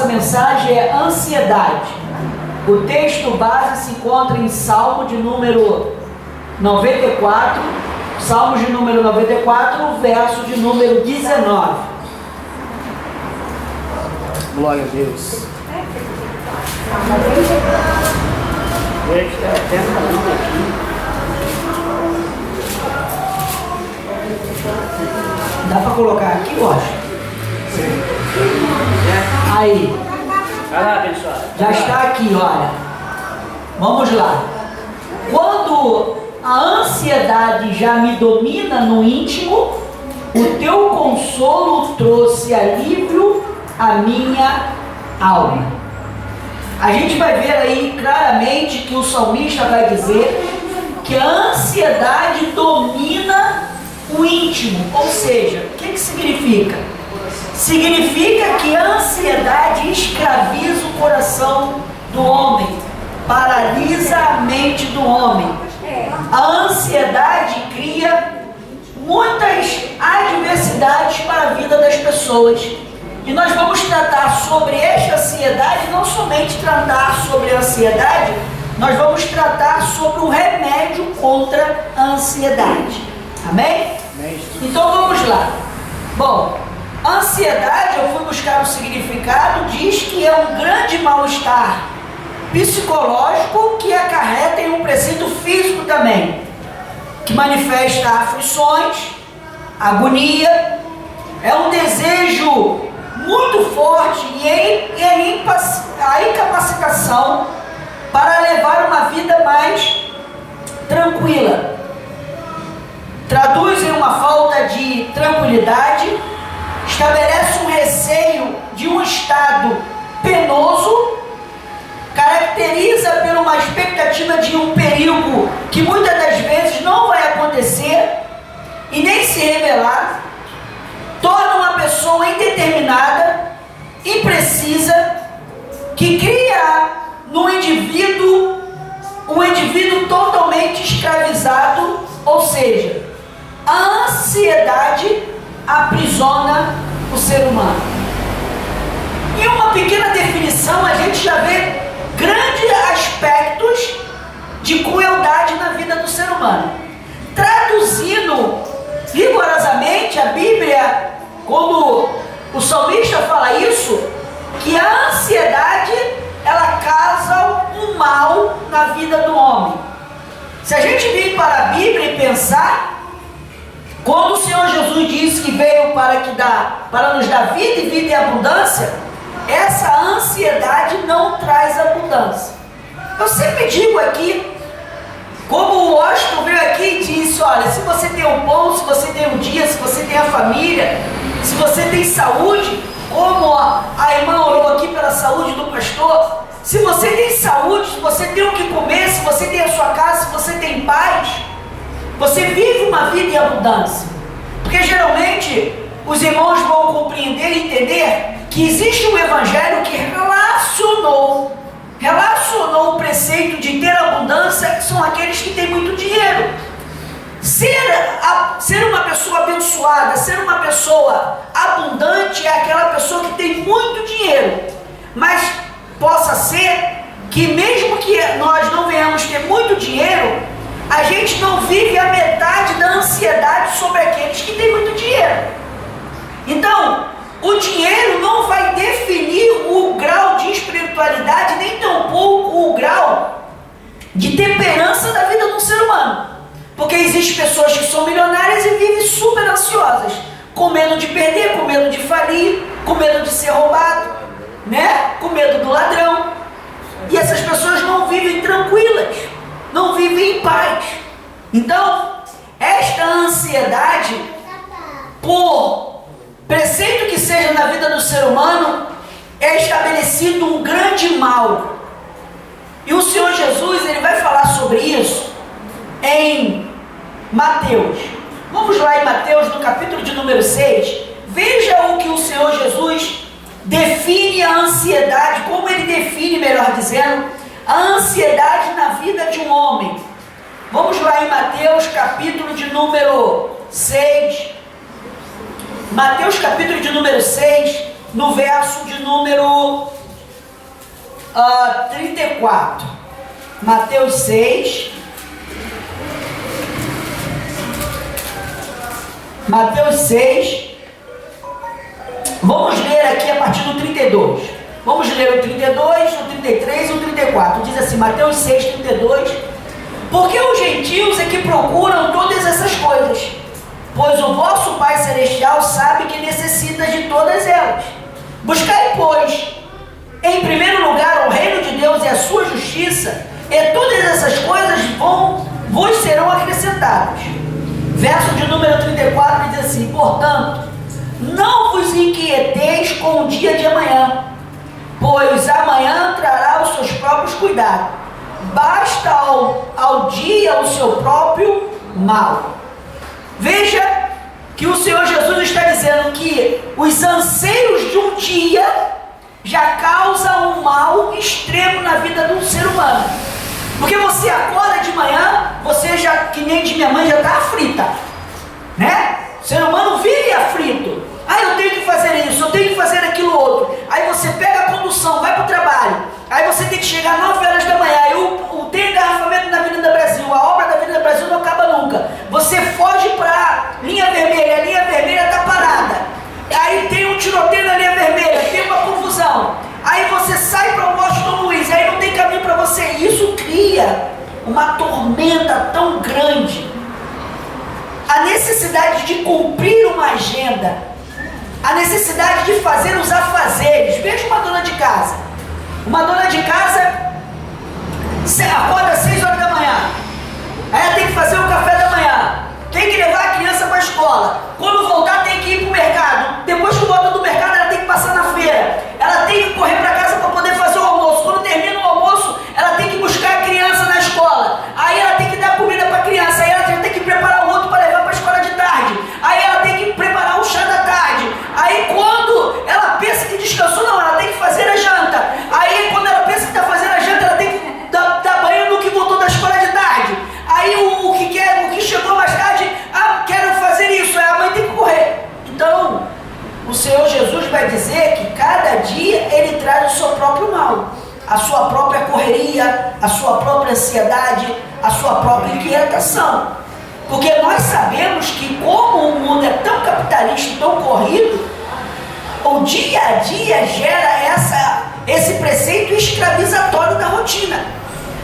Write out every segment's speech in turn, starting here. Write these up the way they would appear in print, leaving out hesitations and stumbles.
mensagem é ansiedade. O texto base se encontra em Salmo de número 94, Salmos de número 94, verso de número 19. Glória a Deus. Dá para colocar aqui, Rocha? Aí. Vai lá, abençoado. Já está aqui, olha. Vamos lá. Quando a ansiedade já me domina no íntimo, o teu consolo trouxe alívio à minha alma. A gente vai ver aí claramente que o salmista vai dizer que a ansiedade domina o íntimo. Ou seja, o que significa? Significa que a ansiedade escraviza o coração do homem, paralisa a mente do homem. A ansiedade cria muitas adversidades para a vida das pessoas. E nós vamos tratar sobre esta ansiedade, não somente tratar sobre a ansiedade, nós vamos tratar sobre o remédio contra a ansiedade. Amém? Então vamos lá. Bom, a ansiedade, eu fui buscar o significado, diz que é um grande mal-estar psicológico que acarreta em um preceito físico também, que manifesta aflições, agonia, é um desejo muito forte e a incapacitação para levar uma vida mais tranquila. Traduz em uma falta de tranquilidade, estabelece um receio de um estado penoso, caracteriza por uma expectativa de um perigo que muitas das vezes não vai acontecer e nem se revelar, torna uma pessoa indeterminada, imprecisa, que cria no indivíduo um indivíduo totalmente escravizado, ou seja, a ansiedade aprisiona o ser humano. Em uma pequena definição, a gente já vê grandes aspectos de crueldade na vida do ser humano. Traduzindo rigorosamente a Bíblia, quando o salmista fala isso, que a ansiedade, ela causa um mal na vida do homem. Se a gente vir para a Bíblia e pensar, quando o Senhor Jesus disse que veio para nos dar vida e vida em abundância, essa ansiedade não traz abundância. Eu sempre digo aqui, como o Washington veio aqui e disse, olha, se você tem um pão, se você tem um dia, se você tem a família, se você tem saúde, como a irmã orou aqui pela saúde do pastor, se você tem saúde, se você tem o que comer, se você tem a sua casa, se você tem paz, você vive uma vida em abundância. Porque geralmente os irmãos vão compreender e entender que existe um evangelho que relacionou o preceito de ter abundância, que são aqueles que têm muito dinheiro. Ser uma pessoa abençoada, ser uma pessoa abundante é aquela pessoa que tem muito dinheiro. Mas possa ser que mesmo que nós não venhamos ter muito dinheiro, a gente não vive a metade da ansiedade sobre aqueles que têm muito dinheiro. Então, o dinheiro não vai definir o grau de espiritualidade, nem tampouco o grau de temperança da vida do ser humano. Porque existem pessoas que são milionárias e vivem super ansiosas, com medo de perder, com medo de falir, com medo de ser roubado, né? Com medo do ladrão. E essas pessoas não vivem tranquilas, não vivem em paz. Então, esta ansiedade, por preceito que seja na vida do ser humano, é estabelecido um grande mal. E o Senhor Jesus, ele vai falar sobre isso em Mateus. Vamos lá em Mateus, no capítulo de número 6. Veja o que o Senhor Jesus define a ansiedade, como ele define, melhor dizendo, a ansiedade na vida de um homem. Vamos lá em Mateus, capítulo de número 6. Mateus, capítulo de número 6, no verso de número 34. Mateus 6. Mateus 6. Vamos ler aqui a partir do 32. Vamos ler o 32, o 33 e o 34. Diz assim, Mateus 6, 32. Porque os gentios é que procuram todas essas coisas, pois o vosso Pai Celestial sabe que necessita de todas elas. Buscai, pois, em primeiro lugar o reino de Deus e a sua justiça, e todas essas coisas vos serão acrescentadas. Verso de número 34 diz assim, portanto, não vos inquieteis com o dia de amanhã, pois amanhã trará os seus próprios cuidados. Basta ao dia o seu próprio mal. Veja que o Senhor Jesus está dizendo que os anseios de um dia já causam um mal extremo na vida do ser humano. Porque você acorda de manhã, você já, que nem de minha mãe, já está aflita, né? O ser humano vive aflito. Eu tenho que fazer isso, eu tenho que fazer aquilo outro. Aí você pega a condução, vai para o trabalho. Aí você tem que chegar 9 horas da manhã. Aí tem engarrafamento na Avenida Brasil. A obra da Avenida Brasil não acaba nunca. Você foge para a linha vermelha está parada. Aí tem um tiroteio na linha vermelha, tem uma confusão. Aí você sai para o Washington Luiz, aí não tem caminho para você. Isso cria uma tormenta tão grande. A necessidade de cumprir uma agenda, a necessidade de fazer os afazeres. Veja uma dona de casa. Uma dona de casa acorda às 6 horas da manhã. Aí ela tem que fazer o café da manhã. Tem que levar a criança para a escola. Quando voltar tem que ir para o mercado. Depois que volta do mercado ela tem que passar na feira. Ela tem que correr para casa para poder fazer o almoço. Quando termina o almoço ela tem que buscar a criança na escola. Aí ela tem que dar comida para a criança. Aí ela tem que preparar o outro para levar para a escola de tarde. Aí ela tem que preparar o chá da tarde. Aí quando ela pensa que descansou, não, ela tem que fazer a janta. Aí quando ela pensa que está fazendo a janta, ela tem que dar banho no que voltou da escola de tarde. Aí o que chegou mais tarde, quero fazer isso, aí a mãe tem que correr. Então, o Senhor Jesus vai dizer que cada dia Ele traz o seu próprio mal, a sua própria correria, a sua própria ansiedade, a sua própria inquietação. Porque nós sabemos que como o mundo é tão capitalista e tão corrido, o dia a dia gera esse preceito escravizatório da rotina.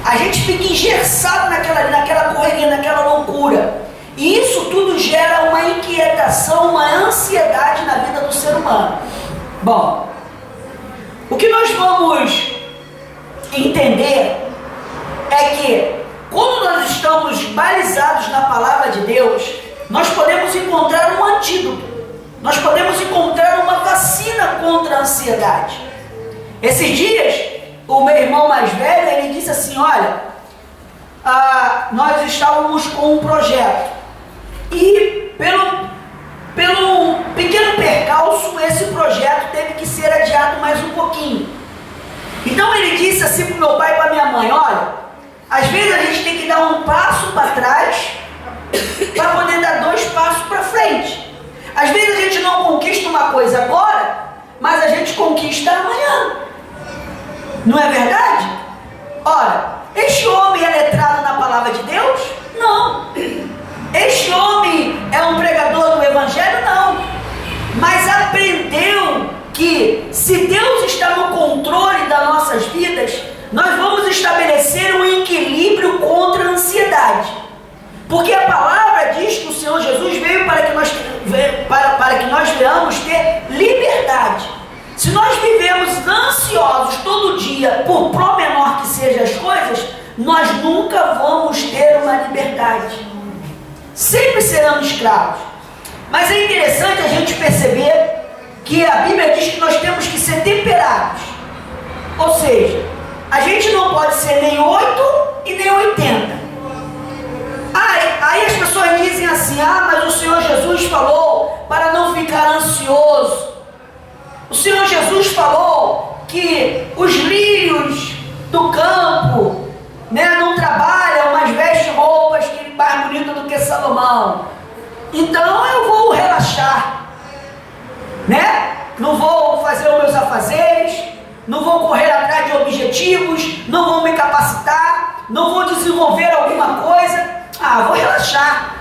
A gente fica engessado naquela correria, naquela loucura. E isso tudo gera uma inquietação, uma ansiedade na vida do ser humano. Bom, o que nós vamos entender é que quando nós estamos balizados na palavra de Deus, nós podemos encontrar um antídoto. Nós podemos encontrar uma vacina contra a ansiedade. Esses dias, o meu irmão mais velho, ele disse assim, olha, nós estávamos com um projeto e pelo pequeno percalço, esse projeto teve que ser adiado mais um pouquinho. Então ele disse assim para o meu pai e para minha mãe, olha, às vezes a gente tem que dar um passo para trás para poder dar 2 passos para frente. Às vezes a gente não conquista uma coisa agora, mas a gente conquista amanhã. Não é verdade? Ora, este homem é letrado na palavra de Deus? Não. Este homem é um pregador do Evangelho? Não. Mas aprendeu que se Deus está no controle das nossas vidas, nós vamos estabelecer um equilíbrio contra a ansiedade. Porque a palavra diz que o Senhor Jesus veio para que nós venhamos ter liberdade. Se nós vivemos ansiosos todo dia, por menor que sejam as coisas, nós nunca vamos ter uma liberdade. Sempre seremos escravos. Mas é interessante a gente perceber que a Bíblia diz que nós temos que ser temperados. Ou seja, a gente não pode ser nem 8 e nem 80. Aí as pessoas dizem assim, mas o Senhor Jesus falou para não ficar ansioso. O Senhor Jesus falou que os lírios do campo, não trabalham, mas vestem roupas mais bonitas do que Salomão. Então eu vou relaxar, Não vou fazer os meus afazeres, não vou correr atrás de objetivos. não vou desenvolver alguma coisa, vou relaxar.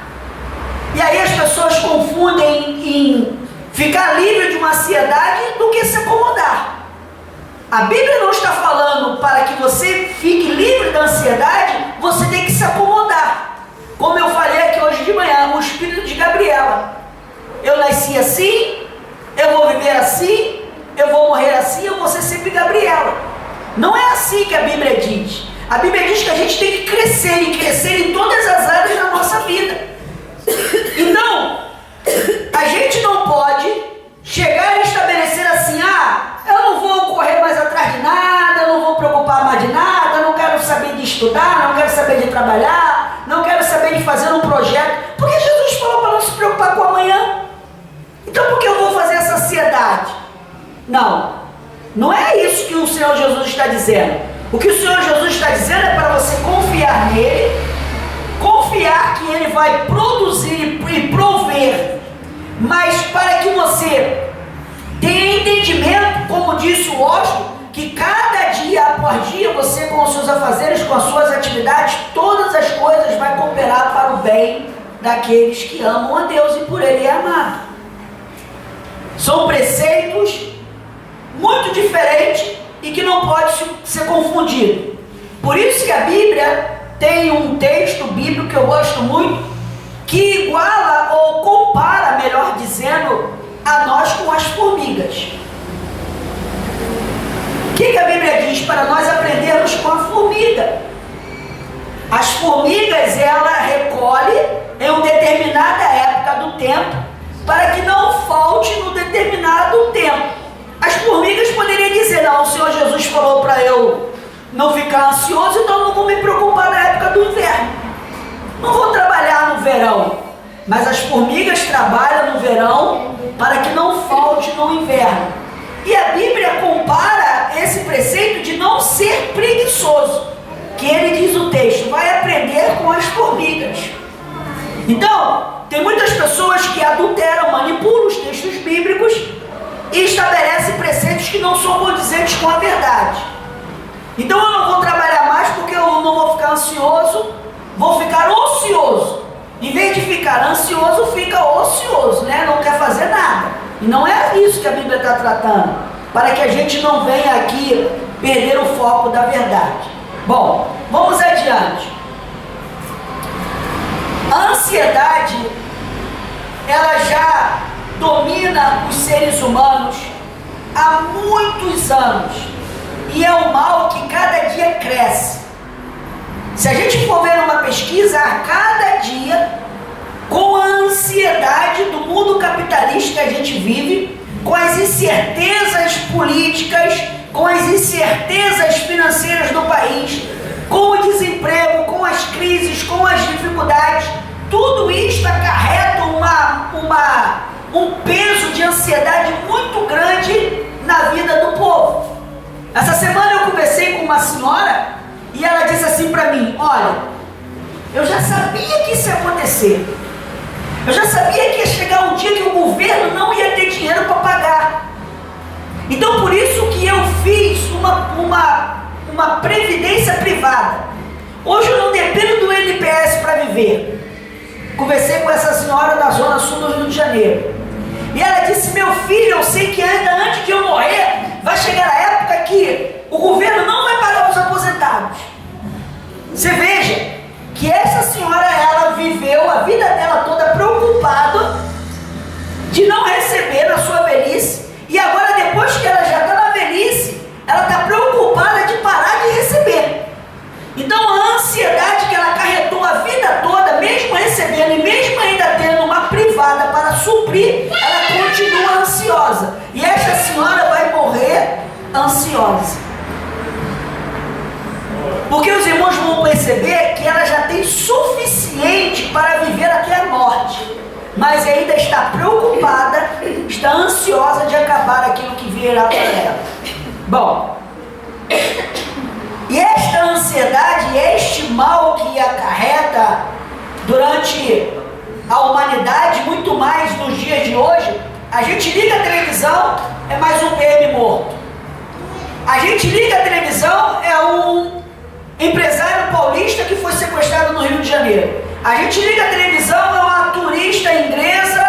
E aí as pessoas confundem em ficar livre de uma ansiedade do que se acomodar. A Bíblia não está falando para que você fique livre da ansiedade, você tem que se acomodar. Como eu falei aqui hoje de manhã, o espírito de Gabriela. Eu nasci assim, eu vou viver assim, eu vou morrer assim, eu vou ser sempre Gabriela. Não é assim que a Bíblia diz. A Bíblia diz que a gente tem que crescer e crescer em todas as áreas da nossa vida. Então, a gente não pode chegar e estabelecer assim, eu não vou correr mais atrás de nada, eu não vou preocupar mais de nada, eu não quero saber de estudar, não quero saber de trabalhar, não quero saber de fazer um projeto. Porque Jesus falou para não se preocupar com o amanhã. Então por que eu vou fazer essa ansiedade? Não é isso que o Senhor Jesus está dizendo. O que o Senhor Jesus está dizendo é para você confiar nele, confiar que ele vai produzir e prover, mas para que você tenha entendimento, como disse o Osho, que cada dia após dia você, com os seus afazeres, com as suas atividades, todas as coisas vai cooperar para o bem daqueles que amam a Deus e por ele é amado. São preceitos muito diferentes e que não pode ser confundido. Por isso que a Bíblia tem um texto bíblico que eu gosto muito, que iguala ou compara, melhor dizendo, a nós com as formigas. O que a Bíblia diz para nós aprendermos com a formiga? As formigas, ela recolhe em uma determinada época do tempo, para que não falte no determinado tempo. As formigas poderiam dizer, não, o Senhor Jesus falou para eu não ficar ansioso, então não vou me preocupar na época do inverno. Não vou trabalhar no verão. Mas as formigas trabalham no verão para que não falte no inverno. E a Bíblia compara esse preceito de não ser preguiçoso, que ele diz o texto, vai aprender com as formigas. Então, tem muitas pessoas que adulteram, manipulam os textos bíblicos e estabelecem preceitos que não são condizentes com a verdade. Então eu não vou trabalhar mais porque eu não vou ficar ansioso, vou ficar ocioso. Em vez de ficar ansioso, fica ocioso, né? Não quer fazer nada. E não é isso que a Bíblia está tratando, para que a gente não venha aqui perder o foco da verdade. Bom, vamos adiante. A ansiedade, ela já domina os seres humanos há muitos anos. E é um mal que cada dia cresce. Se a gente for ver uma pesquisa, a cada dia, com a ansiedade do mundo capitalista que a gente vive, com as incertezas políticas, com as incertezas financeiras do país, com o desemprego, com as crises, com as dificuldades, tudo isso acarreta um peso de ansiedade muito grande na vida do povo. Essa semana eu conversei com uma senhora e ela disse assim para mim, olha, eu já sabia que isso ia acontecer. Eu já sabia que ia chegar um dia que o governo não ia ter dinheiro para pagar. Então por isso que eu fiz uma previdência privada. Hoje eu não dependo do NPS para viver. Conversei com essa senhora da zona sul do Rio de Janeiro. E ela disse, meu filho, eu sei que ainda antes de eu morrer, vai chegar a época que o governo não vai pagar os aposentados. Você veja que essa senhora, ela viveu a vida dela toda preocupada de não receber na sua velhice. E agora, depois que ela já está na velhice, ela está preocupada de parar de receber. Então a ansiedade que ela acarretou a vida toda, mesmo recebendo e mesmo ainda tendo uma privada para suprir, ela continua ansiosa. E esta senhora vai morrer ansiosa. Porque os irmãos vão perceber que ela já tem suficiente para viver até a morte, mas ainda está preocupada, está ansiosa de acabar aquilo que virá para ela. Bom, e esta ansiedade, este mal que acarreta durante a humanidade, muito mais nos dias de hoje, a gente liga a televisão, é mais um PM morto. A gente liga a televisão, é um empresário paulista sequestrada no Rio de Janeiro. A gente liga a televisão, é uma turista inglesa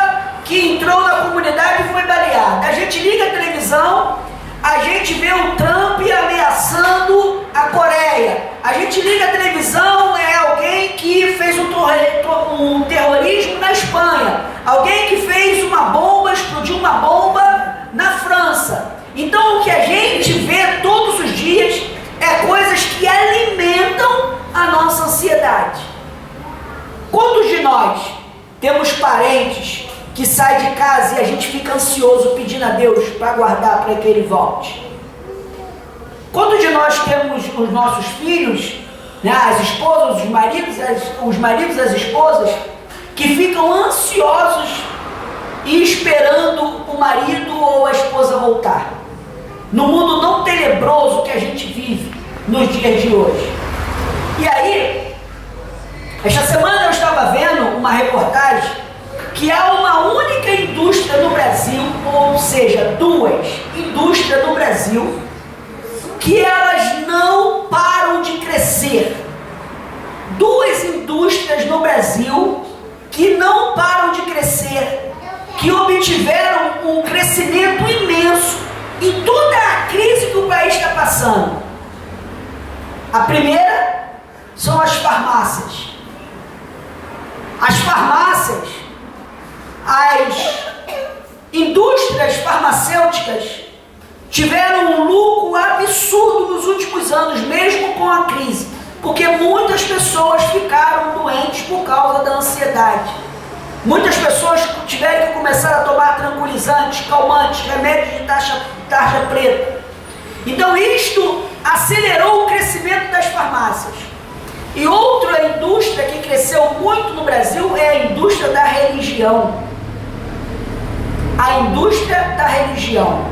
que entrou na comunidade e foi baleada. A gente liga a televisão, a gente vê o Trump ameaçando a Coreia. A gente liga a televisão, é alguém que fez um terrorismo na Espanha. Alguém que fez uma bomba, explodiu uma bomba na França. Então o que a gente vê todos os dias é coisas que alimentam a nossa ansiedade. Quantos de nós temos parentes que saem de casa e a gente fica ansioso pedindo a Deus para guardar para que ele volte? Quantos de nós temos os nossos filhos, né, as esposas, os maridos, as esposas, que ficam ansiosos e esperando o marido ou a esposa voltar? No mundo tão tenebroso que a gente vive nos dias de hoje. E aí, esta semana eu estava vendo uma reportagem que há uma única indústria no Brasil, ou seja, duas indústrias no Brasil, que elas não param de crescer. Duas indústrias no Brasil que não param de crescer, que obtiveram um crescimento imenso em toda a crise que o país está passando. A primeira são as farmácias. As farmácias, as indústrias farmacêuticas tiveram um lucro absurdo nos últimos anos, mesmo com a crise, porque muitas pessoas ficaram doentes por causa da ansiedade. Muitas pessoas tiveram que começar a tomar tranquilizantes, calmantes, remédios de tarja preta. Então isto acelerou o crescimento das farmácias. E outra indústria que cresceu muito no Brasil é a indústria da religião. A indústria da religião.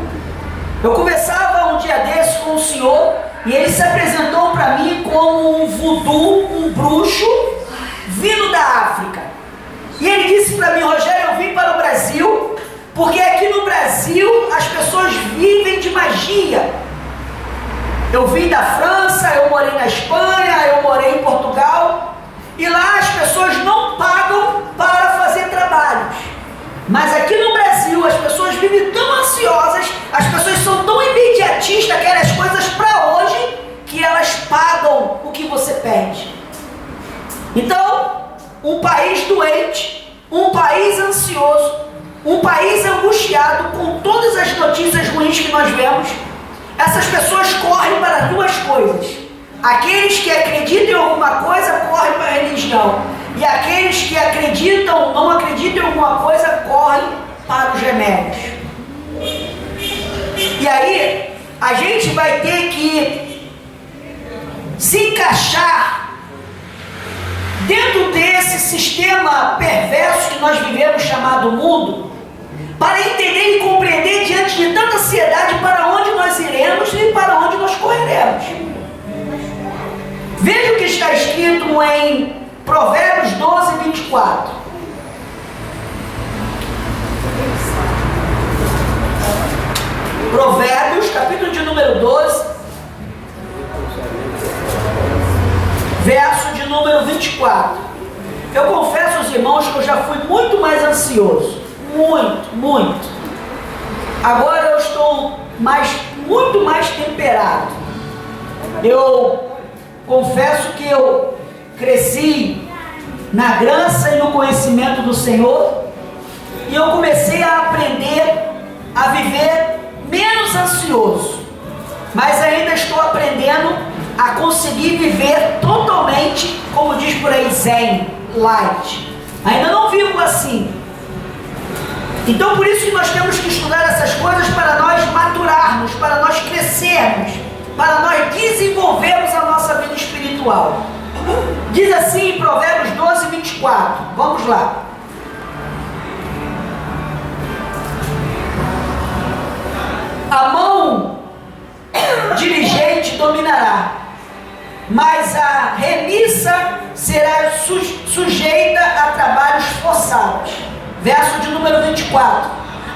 Eu conversava um dia desses com um senhor e ele se apresentou para mim como um voodoo, um bruxo vindo da África. E ele disse para mim: Rogério, eu vim para o Brasil porque aqui no Brasil as pessoas vivem de magia. Eu vim da França, eu morei na Espanha, eu morei em Portugal, e lá as pessoas não pagam para fazer trabalhos. Mas aqui no Brasil as pessoas vivem tão ansiosas, as pessoas são tão imediatistas, querem as coisas para hoje, que elas pagam o que você pede. Então, um país doente, um país ansioso, um país angustiado com todas as notícias ruins que nós vemos, essas pessoas correm para duas coisas. Aqueles que acreditam em alguma coisa correm para a religião, e aqueles que não acreditam em alguma coisa correm para os remédios. E aí a gente vai ter que se encaixar dentro desse sistema perverso que nós vivemos, chamado mundo, para entender e compreender, diante de tanta ansiedade, para onde nós iremos e para onde nós correremos. Veja o que está escrito em Provérbios 12, 24. Provérbios, capítulo de número 12, verso de número 24. Eu confesso aos irmãos que eu já fui muito mais ansioso. Muito. Agora eu estou muito mais temperado. Eu confesso que eu cresci na graça e no conhecimento do Senhor, e eu comecei a aprender a viver menos ansioso, mas ainda estou aprendendo a conseguir viver totalmente, como diz por aí, zen, light. Ainda não vivo assim. Então por isso que nós temos que estudar essas coisas, para nós maturarmos, para nós crescermos, para nós desenvolvermos a nossa vida espiritual. Diz assim em Provérbios 12, 24. Vamos lá. A mão diligente dominará, mas a remissa será sujeita a trabalhos forçados. Verso de número 24.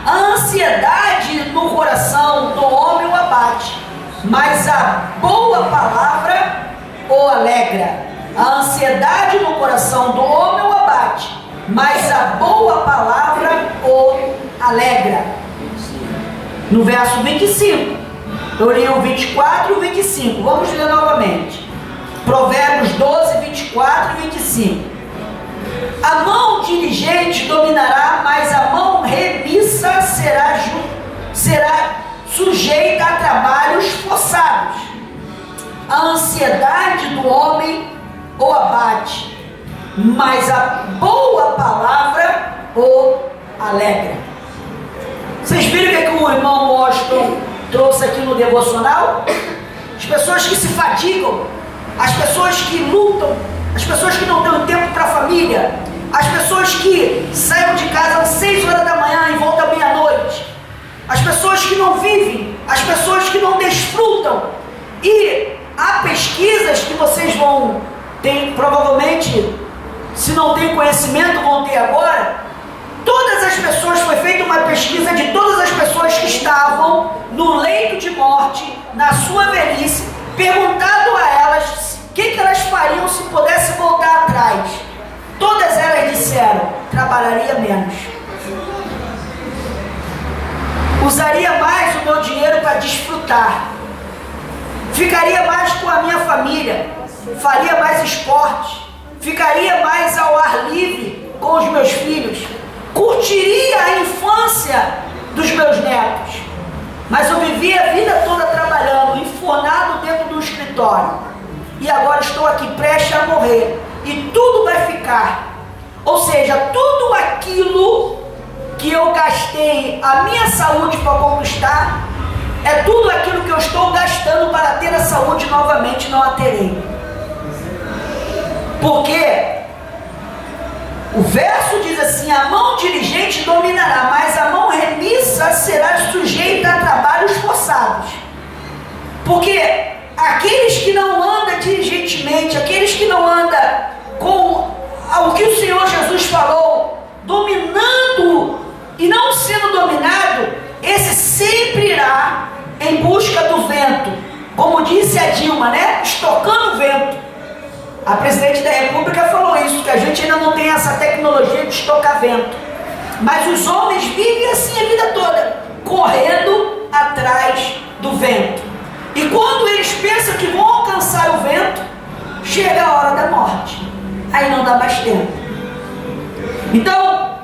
A ansiedade no coração do homem o abate, mas a boa palavra o alegra. A ansiedade no coração do homem o abate, mas a boa palavra o alegra. No verso 25, eu li o 24 e o 25, vamos ler novamente. Provérbios 12, 24 e 25. A mão diligente dominará, mas a mão remissa será sujeita a trabalhos forçados. A ansiedade do homem o abate, mas a boa palavra o alegra. Vocês viram o que o irmão Washington trouxe aqui no devocional? As pessoas que se fatigam, as pessoas que lutam, as pessoas que não têm tempo para a família, as pessoas que saem de casa às 6 horas da manhã e voltam à meia-noite, as pessoas que não vivem, as pessoas que não desfrutam. E há pesquisas que vocês vão ter, provavelmente, se não tem conhecimento, vão ter agora. Todas as pessoas, foi feita uma pesquisa de todas as pessoas que estavam no leito de morte, na sua velhice, perguntado a elas o que elas fariam se pudessem voltar atrás. Todas elas disseram: trabalharia menos, usaria mais o meu dinheiro para desfrutar, ficaria mais com a minha família, faria mais esporte, ficaria mais ao ar livre com os meus filhos, curtiria a infância dos meus netos. Mas eu vivi a vida toda trabalhando, enfornado dentro do escritório, e agora estou aqui prestes a morrer, e tudo vai ficar. Ou seja, tudo aquilo que eu gastei a minha saúde para conquistar, é tudo aquilo que eu estou gastando para ter a saúde novamente, não a terei. Porque o verso diz assim: a mão diligente dominará, mas a mão remissa será sujeita a trabalhos forçados. Porque aqueles que não andam diligentemente, aqueles que não andam com o que o Senhor Jesus falou, dominando e não sendo dominado, esse sempre irá em busca do vento. Como disse a Dilma, né? Estocando o vento. A presidente da República falou isso, que a gente ainda não tem essa tecnologia de estocar vento. Mas os homens vivem assim a vida toda, correndo atrás do vento. E quando eles pensam que vão alcançar o vento, chega a hora da morte. Aí não dá mais tempo. Então,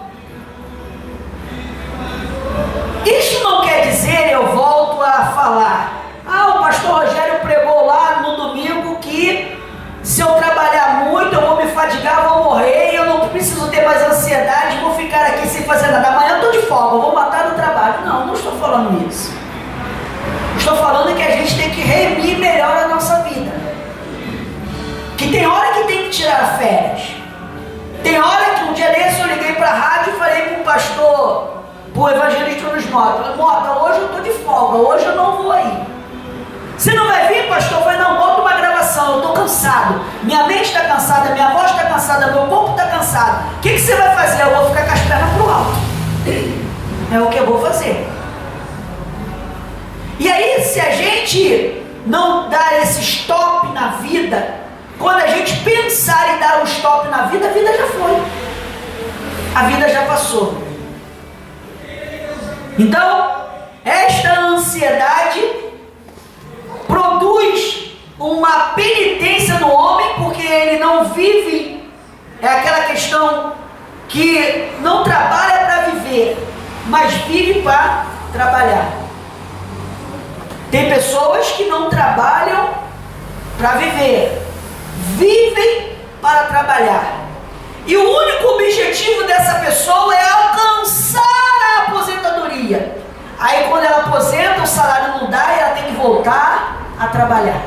isso não quer dizer, eu volto a falar, o pastor Rogério pregou lá no domingo que se eu trabalhar muito, eu vou me fadigar, vou morrer, e eu não preciso ter mais ansiedade, vou ficar aqui sem fazer nada. Amanhã eu estou de folga, eu vou matar no trabalho. Não, não estou falando isso. Estou falando que a gente tem que remir melhor a nossa vida. Que tem hora que tem que tirar férias. Tem hora que um dia desse eu liguei para a rádio e falei para o pastor, para o evangelista nos Mota, hoje eu estou de folga, hoje eu não vou aí. Você não vai vir, pastor? Eu falei: não, bota uma gravação, eu estou cansado. Minha mente está cansada, minha voz está cansada, meu corpo está cansado. O que você vai fazer? Eu vou ficar com as pernas para o alto. É o que eu vou fazer. E aí, se a gente não dar esse stop na vida, quando a gente pensar em dar um stop na vida, a vida já foi. A vida já passou. Então, esta ansiedade produz uma penitência no homem, porque ele não vive, é aquela questão que não trabalha para viver, mas vive para trabalhar. Tem pessoas que não trabalham para viver, vivem para trabalhar. E o único objetivo dessa pessoa é alcançar a aposentadoria. Aí quando ela aposenta, o salário não dá e ela tem que voltar a trabalhar.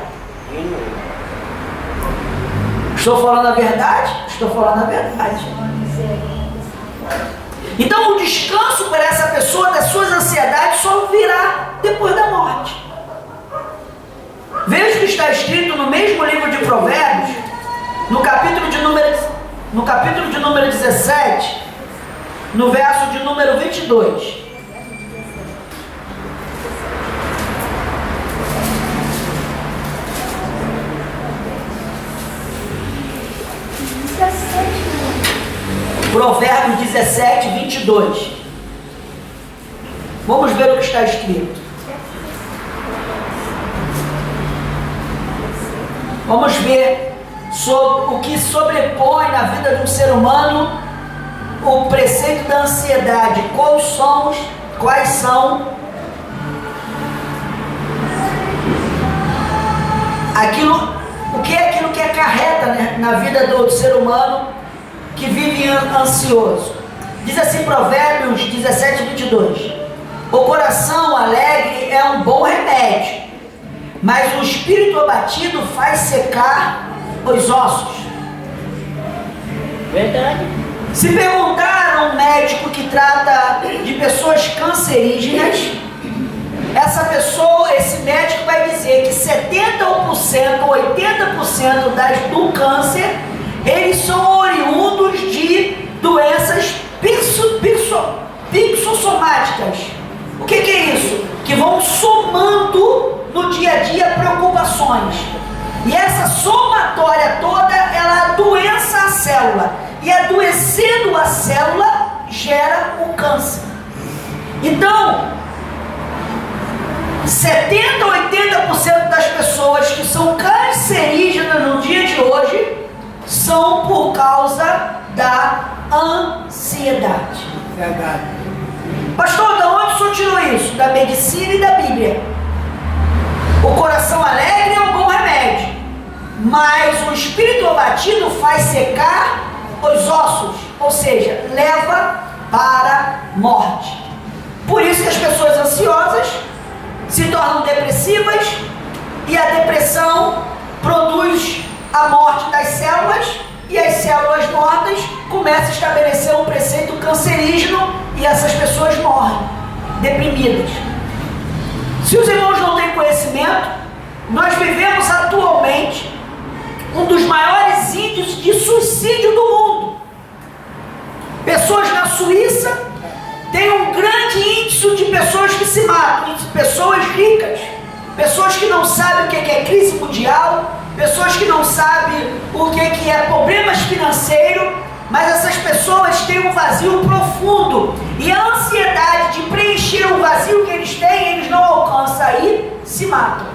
Estou falando a verdade? Estou falando a verdade. Então o descanso para essa pessoa das suas ansiedades só virá depois da morte. Veja o que está escrito no mesmo livro de Provérbios, no capítulo de número 17, no verso de número 22. Provérbios 17, 22. Vamos ver o que está escrito. Vamos ver sobre o que sobrepõe na vida de um ser humano o preceito da ansiedade. Quais são o que é aquilo que acarreta, né, na vida do ser humano que vive ansioso. Diz assim Provérbios 17, 22. O coração alegre é um bom remédio, mas o espírito abatido faz secar os ossos. Verdade. Se perguntar a um médico que trata de pessoas cancerígenas, esse médico vai dizer que 70% ou 80% do câncer, eles são oriundos de doenças psicossomáticas. O que é isso? Que vão somando no dia a dia preocupações. E essa somatória toda, ela adoeça a célula. E adoecendo a célula, gera o câncer. Então, 70% a 80% das pessoas que são cancerígenas no dia de hoje são por causa da ansiedade. Verdade. Pastor, de onde o senhor tirou isso? Da medicina e da Bíblia. O coração alegre é um bom remédio, mas o espírito abatido faz secar os ossos, ou seja, leva para a morte. Por isso que as pessoas ansiosas se tornam depressivas e a depressão produz a morte das células e as células mortas começam a estabelecer um preceito cancerígeno e essas pessoas morrem deprimidas. Se os irmãos não têm conhecimento, nós vivemos atualmente um dos maiores índices de suicídio do mundo. Pessoas na Suíça têm um grande índice de pessoas que se matam, pessoas ricas, pessoas que não sabem o que é crise mundial, pessoas que não sabem o que é problemas financeiros, mas essas pessoas têm um vazio profundo e a ansiedade de preencher o vazio que eles têm, eles não alcançam, aí se matam.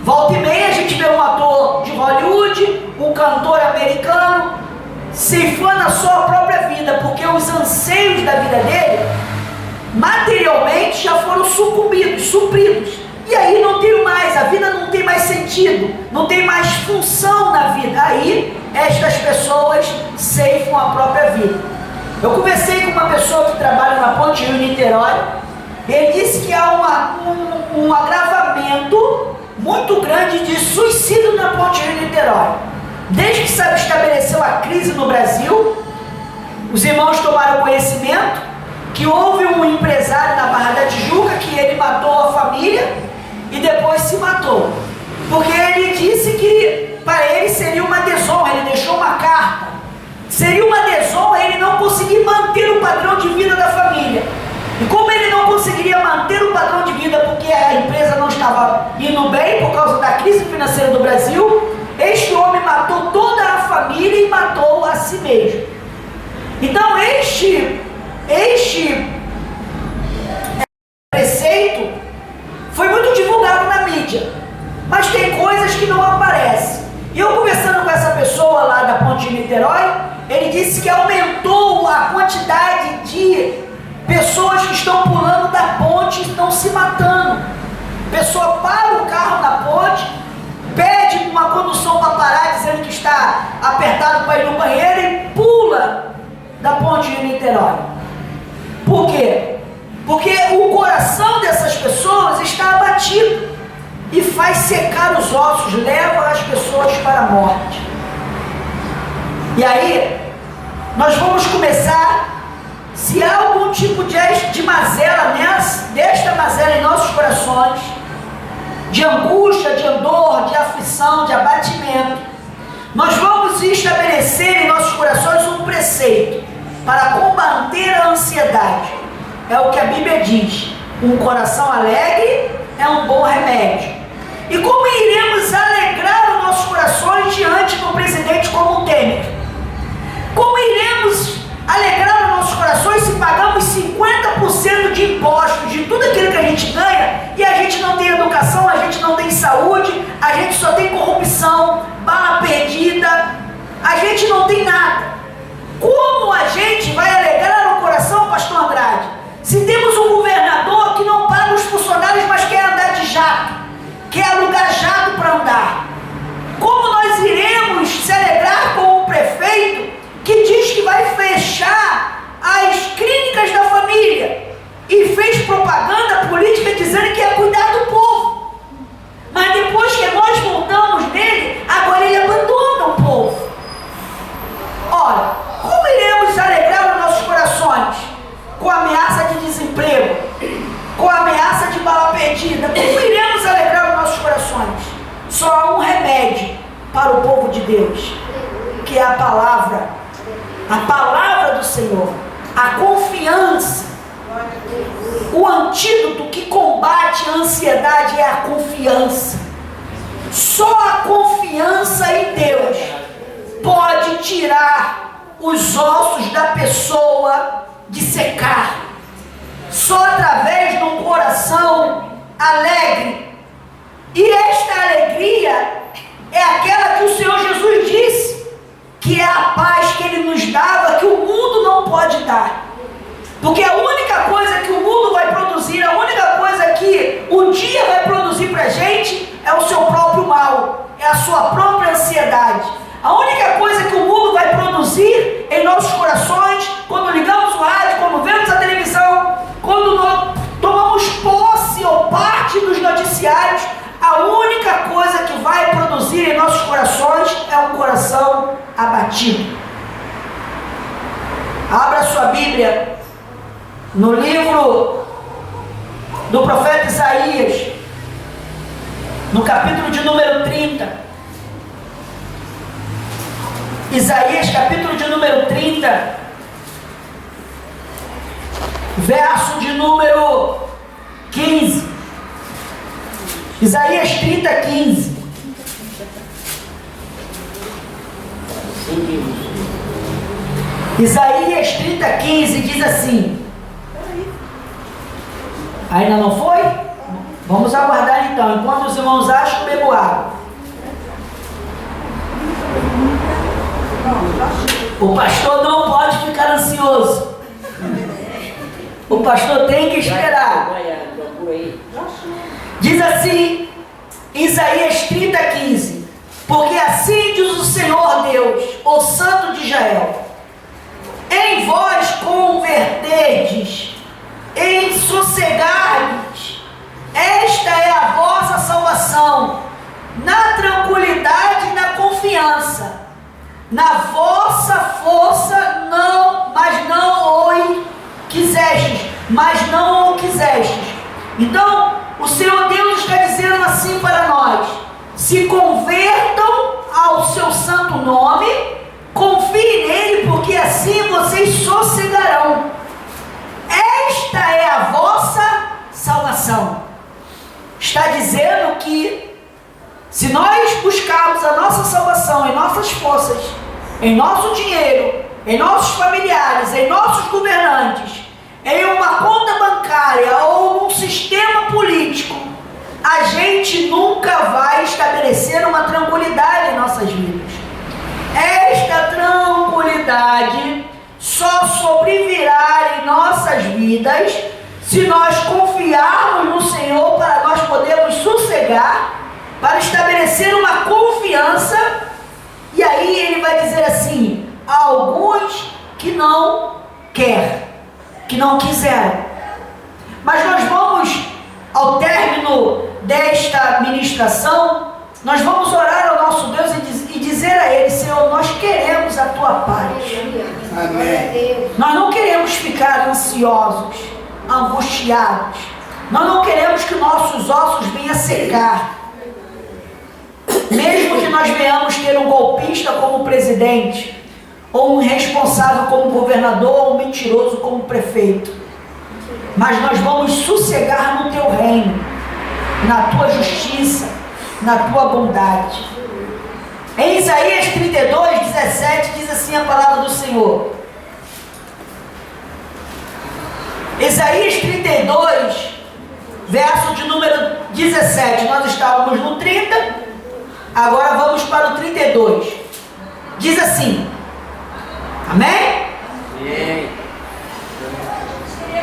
Volta e meia a gente vê um ator de Hollywood, um cantor americano ceifando a sua própria vida, porque os anseios da vida dele materialmente já foram supridos. E aí não tem mais, a vida não tem mais sentido, não tem mais função na vida. Aí estas pessoas ceifam a própria vida. Eu conversei com uma pessoa que trabalha na Ponte Rio Niterói. Ele disse que há um agravamento muito grande de suicídio na Ponte Rio Niterói. Desde que se estabeleceu a crise no Brasil, os irmãos tomaram conhecimento que houve um empresário na Barra da Tijuca que ele matou a família e depois se matou, porque ele disse que para ele seria uma desonra, ele deixou uma carta, seria uma desonra ele não conseguir manter o padrão de vida da família. E como ele não conseguiria manter o padrão de vida porque a empresa não estava indo bem por causa da crise financeira do Brasil, este homem matou toda a família e matou a si mesmo. Então este preceito foi muito divulgado na mídia, mas tem coisas que não aparecem. E eu conversando com essa pessoa lá da Ponte de Niterói, ele disse que aumentou a quantidade de pessoas que estão pulando da ponte e estão se matando. A pessoa para o carro na ponte, pede uma condução para parar, dizendo que está apertado para ir no banheiro e pula da Ponte de Niterói. Por quê? Porque o coração dessas pessoas está abatido e faz secar os ossos, leva as pessoas para a morte. E aí, nós vamos começar, se há algum tipo de mazela, desta mazela em nossos corações, de angústia, de dor, de aflição, de abatimento, nós vamos estabelecer em nossos corações um preceito para combater a ansiedade. É o que a Bíblia diz: um coração alegre é um bom remédio. E como iremos alegrar os nossos corações diante de um presidente como o Temer? Como iremos alegrar 90% de impostos, de tudo aquilo que a gente ganha, e a gente não tem educação, a gente não tem saúde, a gente só tem corrupção, bala perdida, a gente não tem nada. Como a gente vai alegrar o coração, pastor Andrade, se temos um governador que não paga os funcionários, mas quer andar de jato, quer alugar jato para andar? Como nós iremos se alegrar com o prefeito que diz que vai fechar as clínicas da família e fez propaganda política dizendo que ia cuidar do povo, mas depois que nós voltamos nele, agora ele abandona o povo? Ora, como iremos alegrar os nossos corações com a ameaça de desemprego, com a ameaça de bala perdida? Como iremos alegrar os nossos corações? Só há um remédio para o povo de Deus, que é a palavra do Senhor, a confiança. O antídoto que combate a ansiedade é a confiança. Só a confiança em Deus pode tirar os ossos da pessoa de secar. Só através de um coração alegre. E esta alegria é aquela que o Senhor Jesus disse, que é a paz que Ele nos dava, que o mundo não pode dar. Porque a única coisa que o mundo vai produzir, a única coisa que o dia vai produzir para a gente é o seu próprio mal, é a sua própria ansiedade. A única coisa que o mundo vai produzir em nossos corações, quando ligamos o rádio, quando vemos a televisão, quando nós tomamos posse ou parte dos noticiários, a única coisa que vai produzir em nossos corações é um coração abatido. Abra sua Bíblia no livro do profeta Isaías, no capítulo de número 30. Isaías, capítulo de número 30, verso de número 15. Isaías 30, 15. Isaías 30, 15 diz assim. Ainda não foi? Vamos aguardar então. Enquanto os irmãos acham, bebo água. O pastor não pode ficar ansioso. O pastor tem que esperar. Diz assim, Isaías 30, 15. Porque assim diz o Senhor Deus, o Santo de Israel: em vós converterdes, em sossegardes, esta é a vossa salvação, na tranquilidade e na confiança, na vossa força não, mas não o quisestes. Então, o Senhor Deus está dizendo assim para nós: se convertam ao seu santo nome, confiem nele, porque assim vocês sossegarão. Esta é a vossa salvação. Está dizendo que se nós buscarmos a nossa salvação em nossas forças, em nosso dinheiro, em nossos familiares, em nossos governantes, em uma conta bancária ou num sistema político, a gente nunca vai estabelecer uma tranquilidade em nossas vidas. Esta tranquilidade só sobrevirá em nossas vidas se nós confiarmos no Senhor, para nós podermos sossegar, para estabelecer uma confiança. E aí ele vai dizer assim: há alguns que não querem, que não quiseram. Mas nós vamos, ao término desta ministração, nós vamos orar ao nosso Deus e dizer a Ele: Senhor, nós queremos a Tua paz. Amém. Nós não queremos ficar ansiosos, angustiados. Nós não queremos que nossos ossos venham a secar. Mesmo que nós venhamos ter um golpista como presidente, ou um irresponsável como governador, ou um mentiroso como prefeito, mas nós vamos sossegar no Teu reino, na Tua justiça, na Tua bondade. Em Isaías 32, 17 diz assim a palavra do Senhor: Isaías 32, verso de número 17. Nós estávamos no 30, agora vamos para o 32. Diz assim: amém? Amém.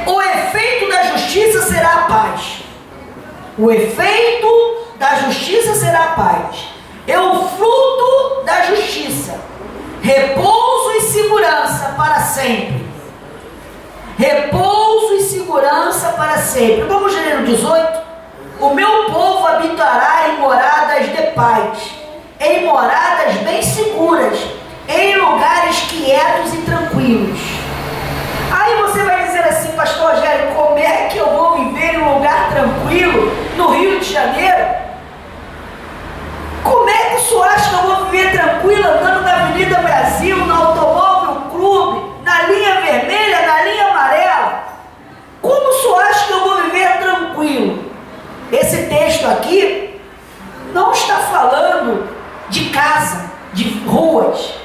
O efeito da justiça será a paz. O efeito da justiça será a paz. É o fruto da justiça. Repouso e segurança para sempre. Repouso e segurança para sempre. Vamos ler o 18. O meu povo habitará em moradas de paz, em moradas bem seguras, em lugares quietos e tranquilos. Aí você vai dizer assim: pastor Rogério, como é que eu vou viver em um lugar tranquilo no Rio de Janeiro? Como é que o senhor acha que eu vou viver tranquilo andando na Avenida Brasil, no Automóvel Clube, na linha vermelha, na linha amarela? Como o senhor acha que eu vou viver tranquilo? Esse texto aqui não está falando de casa, de ruas.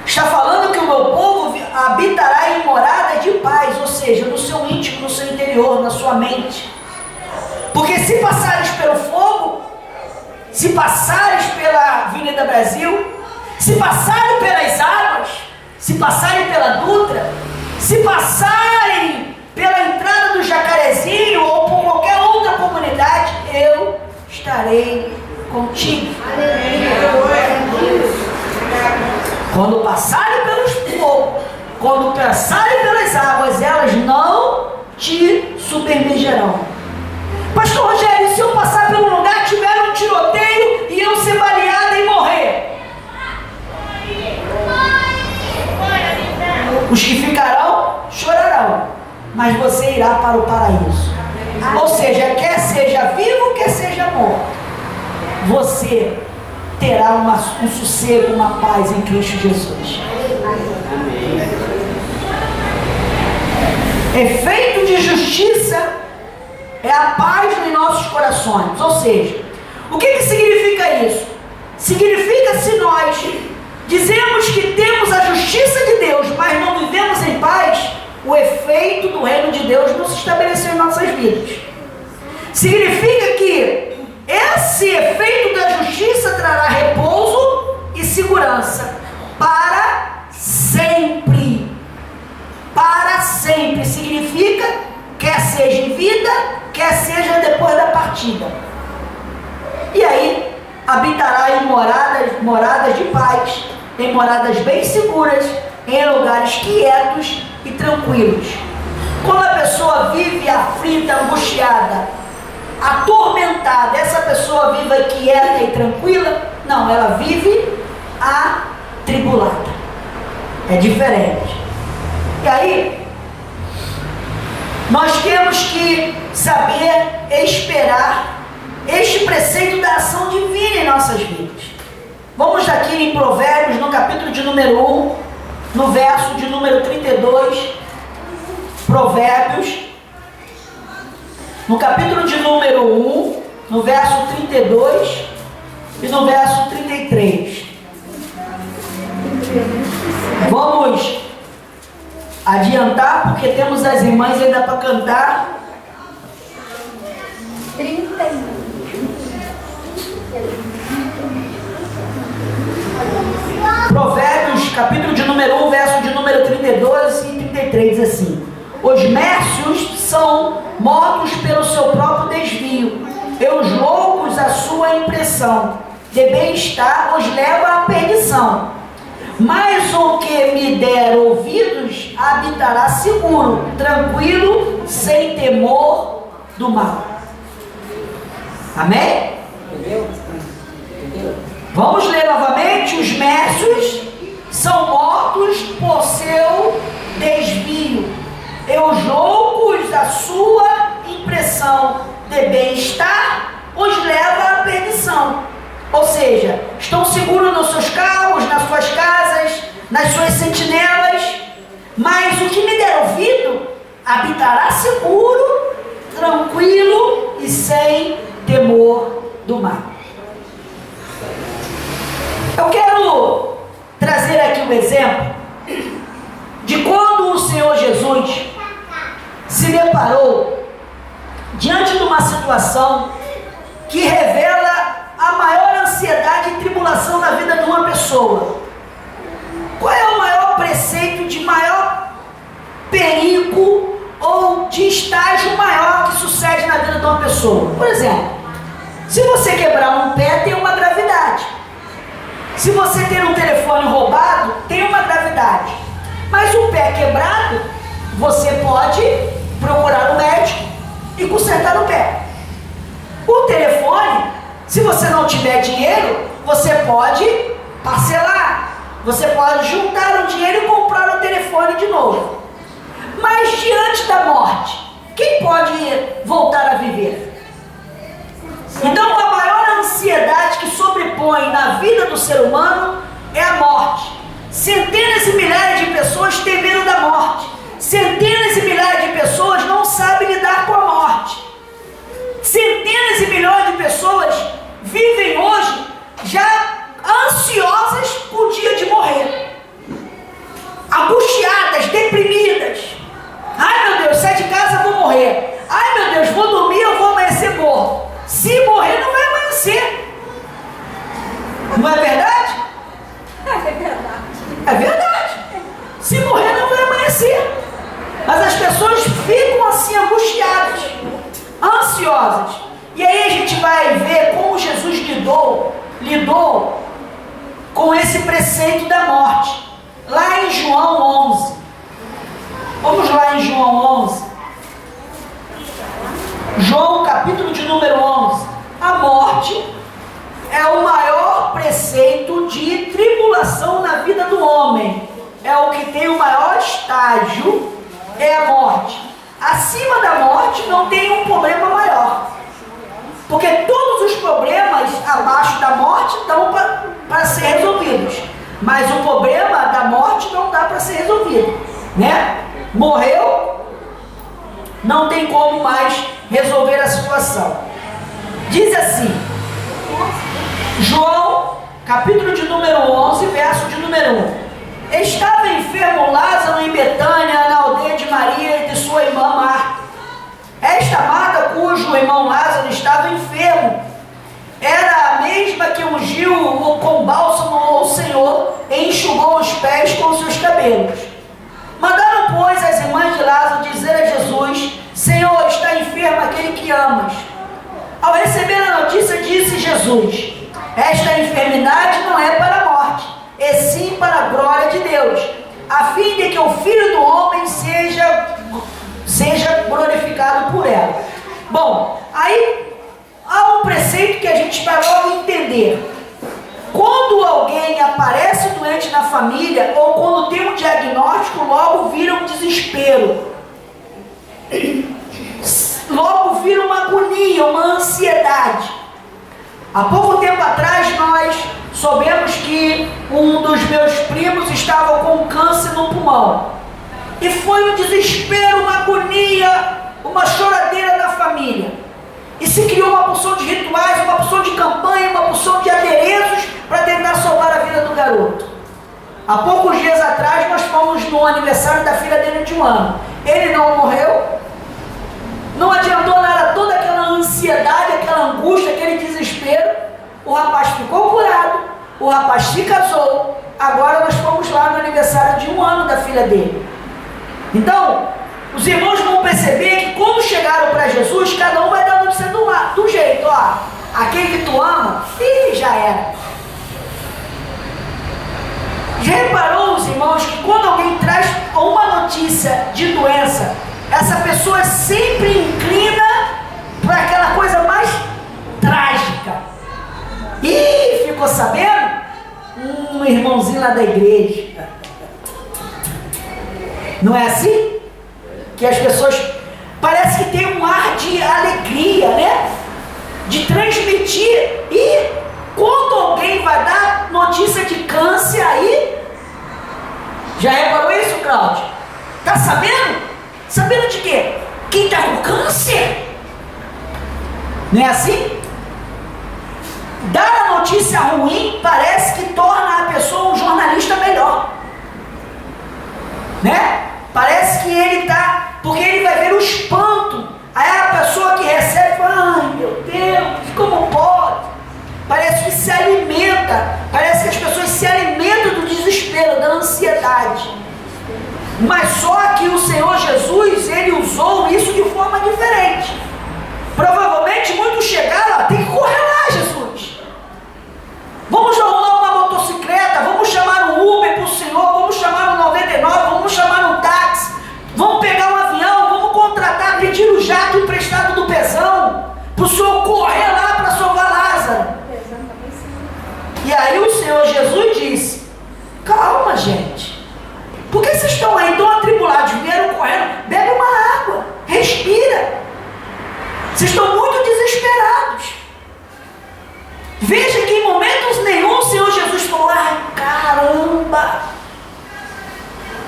Está falando que o meu povo habitará em morada de paz, ou seja, no seu íntimo, no seu interior, na sua mente. Porque se passares pelo fogo, se passares pela Avenida Brasil, se passarem pelas águas, se passarem pela Dutra, se passarem pela entrada do Jacarezinho ou por qualquer outra comunidade, eu estarei contigo. Quando passarem pelos fogos, quando passarem pelas águas, elas não te submergerão. Pastor Rogério, se eu passar por um lugar, tiver um tiroteio e eu ser baleada e morrer, os que ficarão chorarão, mas você irá para o paraíso. Ou seja, quer seja vivo, quer seja morto, você terá um sossego, uma paz em Cristo Jesus. Efeito de justiça é a paz nos nossos corações. Ou seja, o que significa isso? Significa se nós dizemos que temos a justiça de Deus, mas não vivemos em paz, o efeito do reino de Deus não se estabeleceu em nossas vidas. Significa que esse efeito da justiça trará repouso e segurança para sempre. Para sempre significa quer seja em vida, quer seja depois da partida. E aí habitará em moradas de paz, em moradas bem seguras, em lugares quietos e tranquilos. Quando a pessoa vive aflita, angustiada, atormentada, essa pessoa vive quieta e tranquila? Não, ela vive atribulada. É diferente. E aí, nós temos que saber esperar este preceito da ação divina em nossas vidas. Vamos aqui em Provérbios, no capítulo de número 1, no verso de número 32. Provérbios, no capítulo de número 1, no verso 32 e no verso 33. Vamos adiantar, porque temos as irmãs ainda para cantar. 31. Provérbios, capítulo de número 1, verso de número 32 e 33, diz assim: os nércios são mortos pelo seu próprio desvio, e os loucos a sua impressão de bem-estar os leva à perdição. Mas o que me der ouvidos habitará seguro, tranquilo, sem temor do mal. Amém? Entendeu? Vamos ler novamente. Os nércios são mortos por seu desvio, e os loucos a sua impressão de bem-estar os leva à perdição. Ou seja, estão seguros nos seus carros, nas suas casas, nas suas sentinelas, mas o que me der ouvido habitará seguro, tranquilo e sem temor do mal. Eu quero trazer aqui um exemplo de quando o Senhor Jesus se reparou, diante de uma situação que revela a maior ansiedade e tribulação na vida de uma pessoa, qual é o maior preceito de maior perigo ou de estágio maior que sucede na vida de uma pessoa? Por exemplo, se você quebrar um pé, tem uma gravidade. Se você ter um telefone roubado, tem uma gravidade. Mas o pé quebrado, você pode procurar um médico e consertar o pé. O telefone, se você não tiver dinheiro, você pode parcelar. Você pode juntar o dinheiro e comprar o telefone de novo. Mas diante da morte, quem pode voltar a viver? Então a maior ansiedade que sobrepõe na vida do ser humano é a morte. Centenas e milhares de pessoas têm medo da morte. Centenas e milhares de pessoas não sabem lidar com a morte. Centenas e milhões de pessoas vivem hoje já ansiosas por dia de morrer, angustiadas, deprimidas. Ai meu Deus, sai de casa, vou morrer. Ai meu Deus, vou dormir, eu vou amanhecer morto. Se morrer, não vai amanhecer. Não é verdade? É verdade. É verdade. Se morrer, não vai amanhecer. Mas as pessoas ficam assim angustiadas, ansiosas. E aí a gente vai ver como Jesus lidou com esse preceito da morte. Lá em João 11. Vamos lá em João 11. João, capítulo de número 11. A morte é o maior preceito de tribulação na vida do homem. É o que tem o maior estágio, é a morte. Acima da morte não tem um problema maior. Porque todos os problemas abaixo da morte dão para ser resolvidos. Mas o problema da morte não dá para ser resolvido, né? Morreu, não tem como mais resolver a situação. Diz assim, João, capítulo de número 11, verso de número 1. Estava enfermo Lázaro em Betânia, na aldeia de Maria e de sua irmã Marta. Esta Marta, cujo irmão Lázaro estava enfermo, era a mesma que ungiu com bálsamo ao Senhor e enxugou os pés com seus cabelos. Mandaram, pois, as irmãs de Lázaro dizer a Jesus: Senhor, está enfermo aquele que amas. Ao receber a notícia, disse Jesus: esta enfermidade não é para a morte, e sim para a glória de Deus, a fim de que o Filho do Homem seja glorificado por ela. Bom, aí há um preceito que a gente vai logo entender. Quando alguém aparece doente na família, ou quando tem um diagnóstico, logo vira um desespero. Logo vira uma agonia, uma ansiedade. Há pouco tempo atrás nós soubemos que um dos meus primos estava com câncer no pulmão. E foi um desespero, uma agonia, uma choradeira na família. E se criou uma porção de rituais, uma porção de campanha, uma porção de adereços para tentar salvar a vida do garoto. Há poucos dias atrás nós fomos no aniversário da filha dele de 1 ano. Ele não morreu. Não adiantou nada, toda aquela ansiedade, aquela angústia, aquele desespero. O rapaz ficou curado, o rapaz se casou. Agora nós fomos lá no aniversário de 1 ano da filha dele. Então, os irmãos vão perceber que quando chegaram para Jesus, cada um vai dar notícia do jeito, ó. Aquele que tu ama, já era. Já reparou, os irmãos, que quando alguém traz uma notícia de doença, essa pessoa sempre inclina para aquela coisa mais trágica. Ih, ficou sabendo? Um irmãozinho lá da igreja. Não é assim? Que as pessoas parece que tem um ar de alegria, né? De transmitir. E quando alguém vai dar notícia de câncer aí, já reparou isso, Cláudio? Tá sabendo? Sabendo de quê? Quem está com câncer? Não é assim? Dar a notícia ruim parece que torna a pessoa um jornalista melhor, né? Parece que ele está porque ele vai ver o espanto. Aí a pessoa que recebe fala: ai meu Deus, como pode? Parece que se alimenta, parece que as pessoas se alimentam do desespero, da ansiedade. Mas só que o Senhor Jesus, ele usou isso de forma diferente. Provavelmente muitos chegaram: tem que correr lá, Jesus. Vamos arrumar uma motocicleta, vamos chamar um Uber para o Senhor, vamos chamar um 99, vamos chamar um táxi, vamos pegar um avião, vamos contratar, pedir o jato emprestado do Pezão, para o Senhor correr lá para salvar Lázaro. E aí o Senhor Jesus disse: calma, gente. Por que vocês estão aí tão atribulados? Vieram correndo? Bebe uma água, respira. Vocês estão muito desesperados. Veja que em momentos nenhum o Senhor Jesus falou: ai, caramba,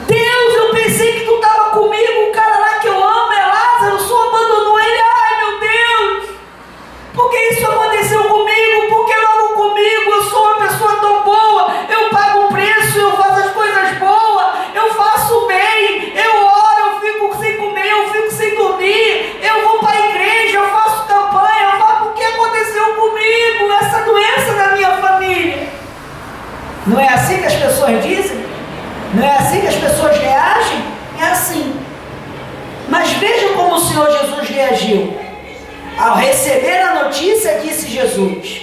Deus, eu pensei que tu estava comigo, o cara lá que eu amo é Lázaro, o Senhor abandonou ele. Ai, meu Deus, por que isso aconteceu comigo? Por que logo comigo? Eu sou uma pessoa tão boa, eu pago um preço, eu faço as coisas boas, eu faço bem, eu oro, eu fico sem comer, eu fico sem dormir, eu vou para a igreja, eu faço campanha, eu falo: o que aconteceu comigo? Essa doença na minha família. Não é assim que as pessoas dizem? Não é assim que as pessoas reagem? É assim. Mas veja como o Senhor Jesus reagiu. Ao receber a notícia, disse Jesus: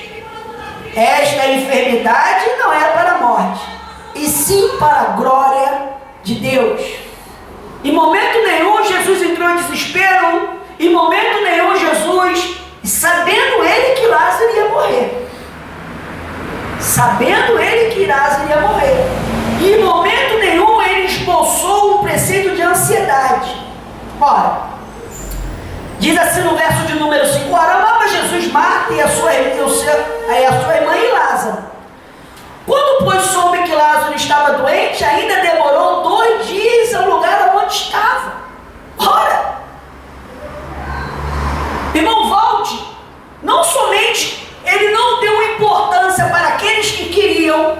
esta enfermidade não é para a morte, e sim para a glória de Deus. Em momento nenhum Jesus entrou em desespero. Em momento nenhum Jesus, sabendo ele que Lázaro ia morrer, sabendo ele que Lázaro ia morrer, e em momento nenhum ele esboçou um preceito de ansiedade. Ora, diz assim no verso de número 5: ora, amava Jesus Marta e a sua irmã e Lázaro. Quando, pois, soube que Lázaro estava doente, ainda demorou 2 dias ao lugar onde estava. Ora, irmão, volte. Não somente ele não deu importância para aqueles que queriam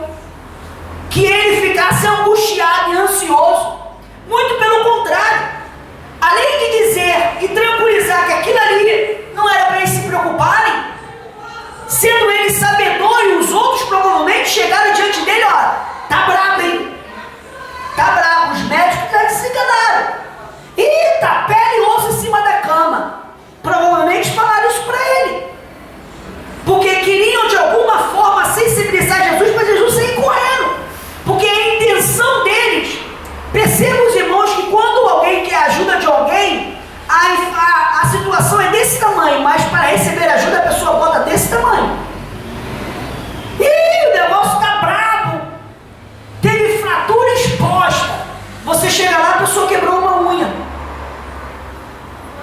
que ele ficasse angustiado e ansioso. Muito pelo contrário. Além de dizer e tranquilizar que aquilo ali não era para eles se preocuparem, sendo ele sabedor, e os outros provavelmente chegaram diante dele: ó, tá brabo, hein? Tá brabo, os médicos já se enganaram. Eita, pele e osso em cima da cama. Provavelmente falaram isso para ele, porque queriam de alguma forma sensibilizar Jesus para Jesus sair correndo, porque a intenção deles, percebam os irmãos, que quando alguém quer ajuda de alguém, a situação é desse tamanho, mas para receber ajuda a pessoa bota desse tamanho. Ih, o negócio está brabo, teve fratura exposta. Você chega lá, a pessoa quebrou uma unha.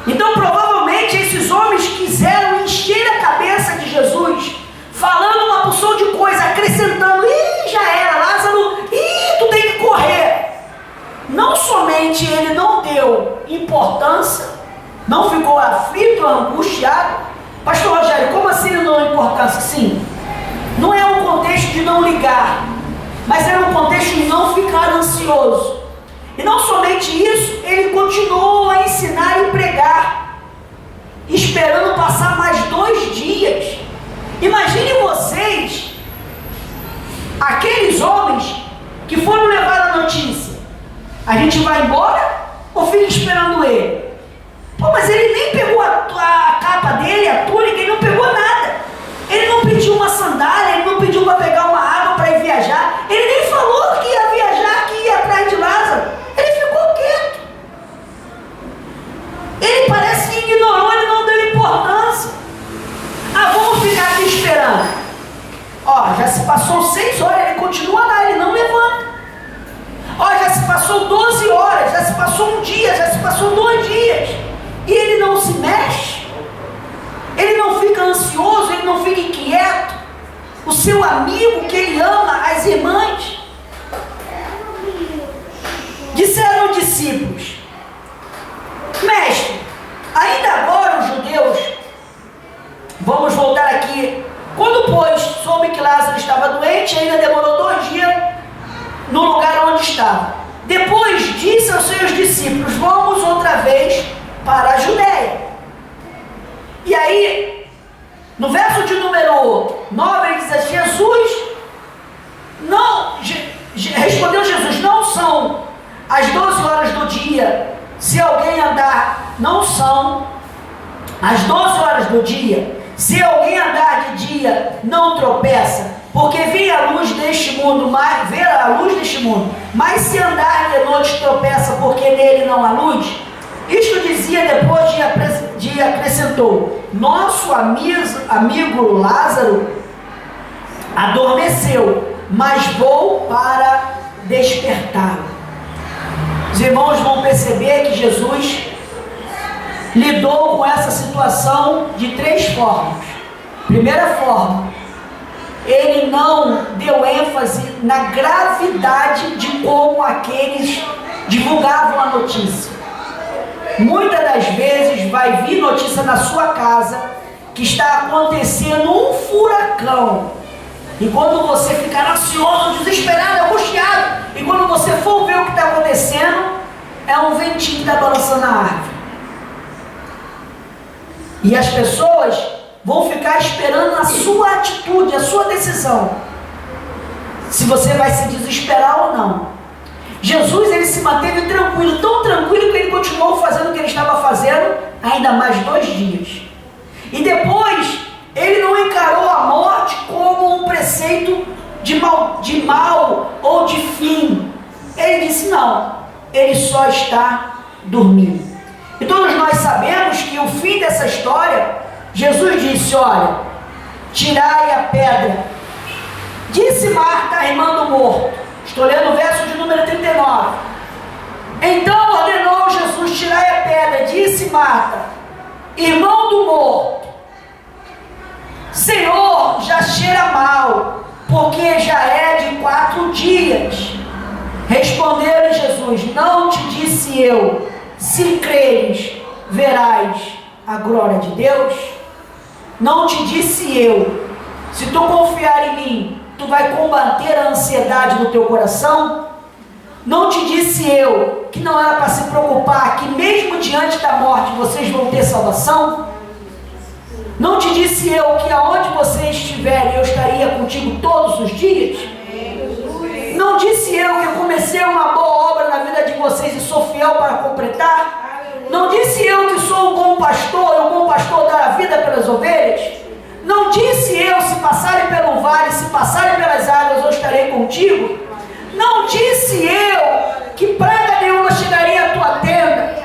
Então provavelmente esses homens quiseram encher a cabeça de Jesus, falando uma porção de coisa, acrescentando: ih, já era, Lázaro, ih, tu tem que correr. Não somente ele não deu importância, não ficou aflito, angustiado. Pastor Rogério, como assim ele não deu importância? Sim, não é um contexto de não ligar, mas era um contexto de não ficar ansioso. E não somente isso, ele continuou a ensinar e pregar, esperando passar mais 2 dias. Imaginem vocês, aqueles homens que foram levar a notícia: a gente vai embora ou fica esperando ele? Pô, mas ele nem pegou a capa dele, a túnica, ele não pegou nada. Ele não pediu uma sandália, ele não pediu para pegar uma água para ir viajar. Ele nem falou que ia viajar, que ia atrás de Lázaro. Ele ficou quieto. Ele parece que ignorou, ele não deu importância. Ah, vamos ficar aqui esperando. Ó, já se passou 6 horas, ele continua lá, ele não levanta. Ó, já se passou 12 horas, já se passou 1 dia, já se passou 2 dias. E ele não se mexe. Ele não fica ansioso, ele não fica inquieto. O seu amigo que ele ama, as irmãs. Disseram os discípulos: mestre, ainda agora os judeus, vamos voltar aqui, quando pois soube que Lázaro estava doente, ainda demorou 2 dias no lugar onde estava. Depois disse aos seus discípulos: vamos outra vez para a Judéia. E aí, no verso de número 9, ele diz assim: respondeu Jesus: não são as 12 horas do dia, se alguém andar, não são as 12 horas do dia, se alguém andar de dia, não tropeça, porque vê a luz deste mundo, mas se andar de noite, tropeça, porque nele não há luz. Isto dizia, depois de acrescentou: nosso amigo Lázaro adormeceu, mas vou para despertá-lo. Os irmãos vão perceber que Jesus lidou com essa situação de 3 formas. Primeira forma, ele não deu ênfase na gravidade de como aqueles divulgavam a notícia. Muitas das vezes vai vir notícia na sua casa que está acontecendo um furacão, e quando você ficar ansioso, desesperado, angustiado, e quando você for ver o que está acontecendo, é um ventinho que está balançando a árvore. E as pessoas vão ficar esperando a sua atitude, a sua decisão, se você vai se desesperar ou não. Jesus, ele se manteve tranquilo, tão tranquilo que ele continuou fazendo o que ele estava fazendo ainda mais 2 dias. E depois, ele não encarou a morte como um preceito de mal ou de fim. Ele disse: não, ele só está dormindo. E todos nós sabemos que o fim dessa história, Jesus disse: olha, tirai a pedra. Disse Marta, a irmã do morto. Estou lendo o verso de número 39. Então ordenou Jesus: tirai a pedra. Disse Marta, irmão do morto: Senhor, já cheira mal, porque já é de 4 dias. Respondeu-lhe Jesus: não te disse eu, se creres, verás a glória de Deus? Não te disse eu, se tu confiar em mim, tu vai combater a ansiedade do teu coração? Não te disse eu que não era para se preocupar, que mesmo diante da morte vocês vão ter salvação? Não te disse eu que aonde você estiver, eu estaria contigo todos os dias? Não disse eu que eu comecei uma boa obra na vida de vocês e sou fiel para completar? Não disse eu que sou um bom pastor, e um bom pastor dá a vida pelas ovelhas? Não disse eu, se passarem pelo vale, se passarem pelas águas, eu estarei contigo? Não disse eu que praga nenhuma chegaria à tua tenda?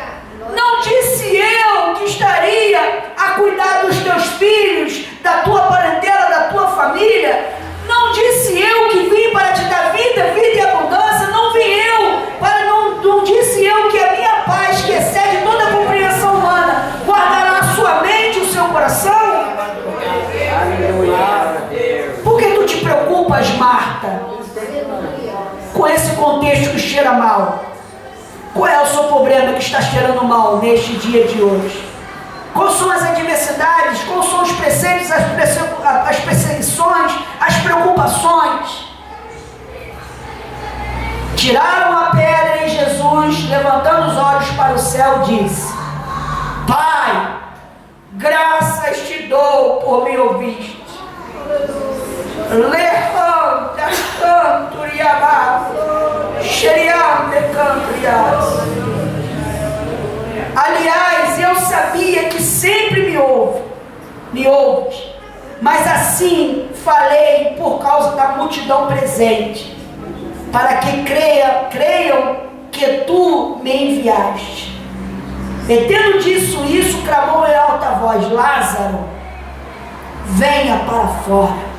Não disse eu que estaria a cuidar dos teus filhos, da tua parentela, da tua família? Não disse eu que vim para te dar vida, vida e abundância? Não vim eu, não disse eu que a minha paz, que excede toda a compreensão humana, guardará a sua mente e o seu coração? Por que tu te preocupas, Marta, com esse contexto que cheira mal? Qual é o seu problema que está cheirando mal neste dia de hoje? Quais são as adversidades? Quais são os preceitos, as perseguições, as preocupações? Tiraram a pedra e Jesus, levantando os olhos para o céu, disse: Pai, graças te dou por me ouviste. Levanta, canto e amado, xeriam de canto. Aliás, eu sabia que sempre me ouves, mas assim falei por causa da multidão presente, para que creiam que tu me enviaste. E tendo dito isso, clamou em alta voz: Lázaro, venha para fora.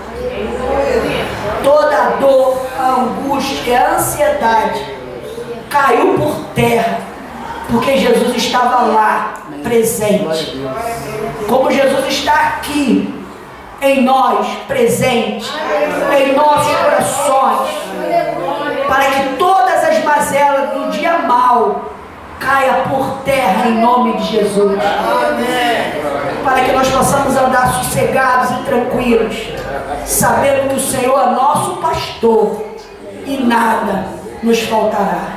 Toda a dor, a angústia, a ansiedade caiu por terra, porque Jesus estava lá, presente. Como Jesus está aqui, em nós, presente, em nossos corações, para que todas as mazelas do dia mau caia por terra em nome de Jesus. Para que nós possamos andar sossegados e tranquilos, sabendo que o Senhor é nosso pastor e nada nos faltará.